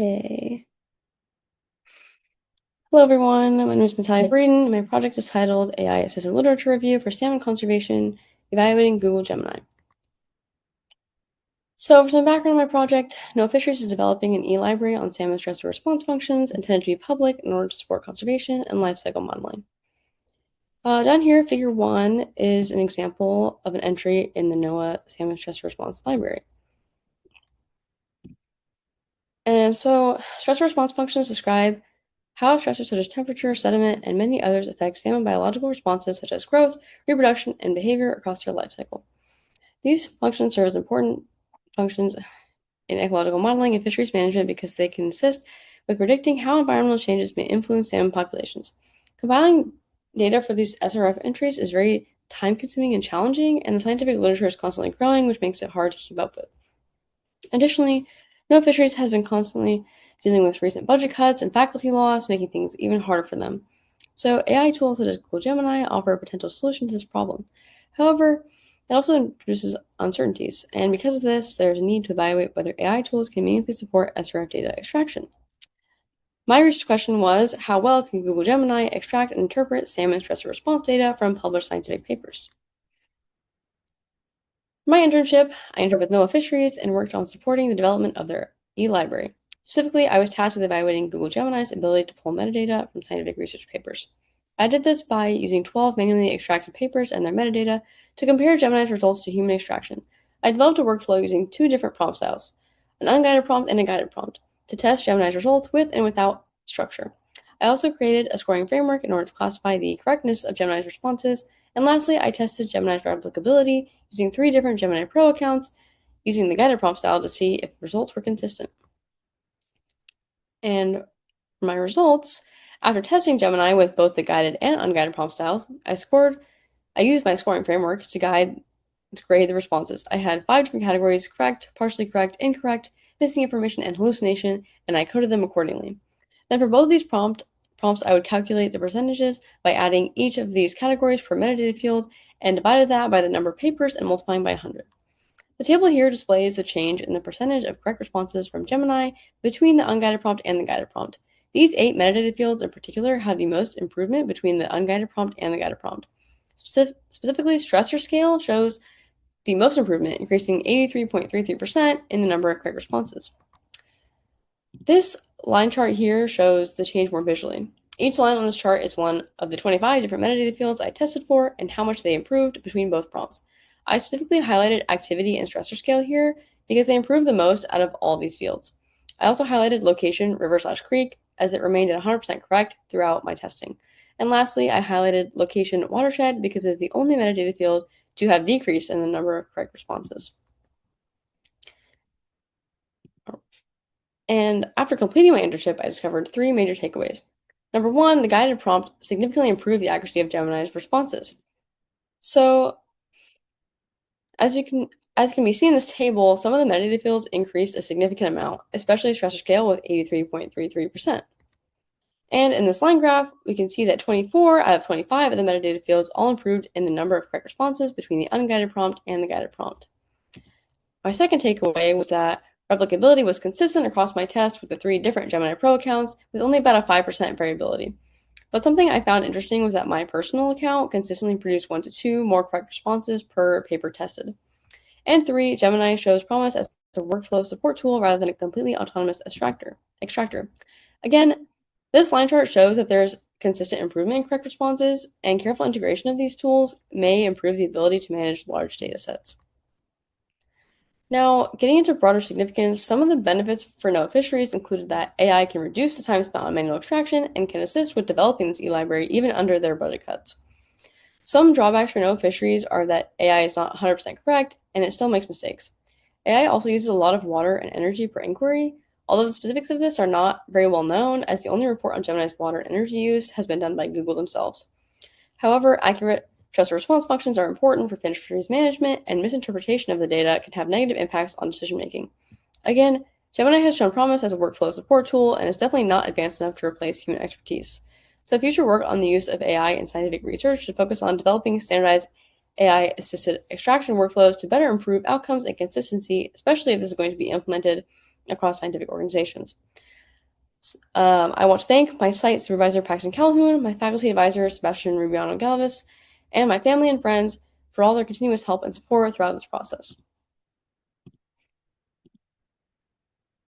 Okay. Hello, everyone. My name is Natalia Breeden, and my project is titled AI Assisted Literature Review for Salmon Conservation, Evaluating Google Gemini. So, for some background on my project, NOAA Fisheries is developing an e-library on salmon stress response functions intended to be public in order to support conservation and life cycle modeling. Down here, Figure 1 is an example of an entry in the NOAA Salmon Stress Response Library. And so, stress response functions describe how stressors such as temperature, sediment, and many others affect salmon biological responses such as growth, reproduction, and behavior across their life cycle. These functions serve as important functions in ecological modeling and fisheries management because they can assist with predicting how environmental changes may influence salmon populations. Compiling data for these SRF entries is very time-consuming and challenging, and the scientific literature is constantly growing, which makes it hard to keep up with. Additionally, NOAA Fisheries has been constantly dealing with recent budget cuts and faculty loss, making things even harder for them. So, AI tools such as Google Gemini offer a potential solution to this problem. However, it also introduces uncertainties, and because of this, there's a need to evaluate whether AI tools can meaningfully support SRF data extraction. My research question was, how well can Google Gemini extract and interpret salmon stress response data from published scientific papers? For my internship, I interned with NOAA Fisheries and worked on supporting the development of their e-library. Specifically, I was tasked with evaluating Google Gemini's ability to pull metadata from scientific research papers. I did this by using 12 manually extracted papers and their metadata to compare Gemini's results to human extraction. I developed a workflow using two different prompt styles, an unguided prompt and a guided prompt, to test Gemini's results with and without structure. I also created a scoring framework in order to classify the correctness of Gemini's responses. And lastly, I tested Gemini's replicability using 3 different Gemini Pro accounts using the guided prompt style to see if results were consistent. And for my results, after testing Gemini with both the guided and unguided prompt styles, I used my scoring framework to grade the responses. I had 5 different categories: correct, partially correct, incorrect, missing information, and hallucination, and I coded them accordingly. Then for both of these prompts, I would calculate the percentages by adding each of these categories per metadata field and divided that by the number of papers and multiplying by 100. The table here displays the change in the percentage of correct responses from Gemini between the unguided prompt and the guided prompt. These 8 metadata fields in particular have the most improvement between the unguided prompt and the guided prompt. Specifically, stressor scale shows the most improvement, increasing 83.33% in the number of correct responses. This line chart here shows the change more visually. Each line on this chart is one of the 25 different metadata fields I tested for and how much they improved between both prompts. I specifically highlighted activity and stressor scale here because they improved the most out of all these fields. I also highlighted location, river/creek, as it remained at 100% correct throughout my testing. And lastly, I highlighted location watershed because it is the only metadata field to have decreased in the number of correct responses. And after completing my internship, I discovered 3 major takeaways. Number 1, the guided prompt significantly improved the accuracy of Gemini's responses. So, as can be seen in this table, some of the metadata fields increased a significant amount, especially stressor scale with 83.33%. And in this line graph, we can see that 24 out of 25 of the metadata fields all improved in the number of correct responses between the unguided prompt and the guided prompt. My second takeaway was that replicability was consistent across my test with the 3 different Gemini Pro accounts, with only about a 5% variability. But something I found interesting was that my personal account consistently produced 1 to 2 more correct responses per paper tested. And 3, Gemini shows promise as a workflow support tool rather than a completely autonomous extractor. Again, this line chart shows that there's consistent improvement in correct responses, and careful integration of these tools may improve the ability to manage large data sets. Now, getting into broader significance, some of the benefits for NOAA Fisheries included that AI can reduce the time spent on manual extraction and can assist with developing this e-library even under their budget cuts. Some drawbacks for NOAA Fisheries are that AI is not 100% correct and it still makes mistakes. AI also uses a lot of water and energy per inquiry, although the specifics of this are not very well known, as the only report on Gemini's water and energy use has been done by Google themselves. However, accurate stress response functions are important for fisheries management, and misinterpretation of the data can have negative impacts on decision making. Again, Gemini has shown promise as a workflow support tool and is definitely not advanced enough to replace human expertise. So, future work on the use of AI in scientific research should focus on developing standardized AI assisted extraction workflows to better improve outcomes and consistency, especially if this is going to be implemented across scientific organizations. I want to thank my site supervisor, Paxton Calhoun, my faculty advisor, Sebastian Rubiano Galvis, and my family and friends for all their continuous help and support throughout this process.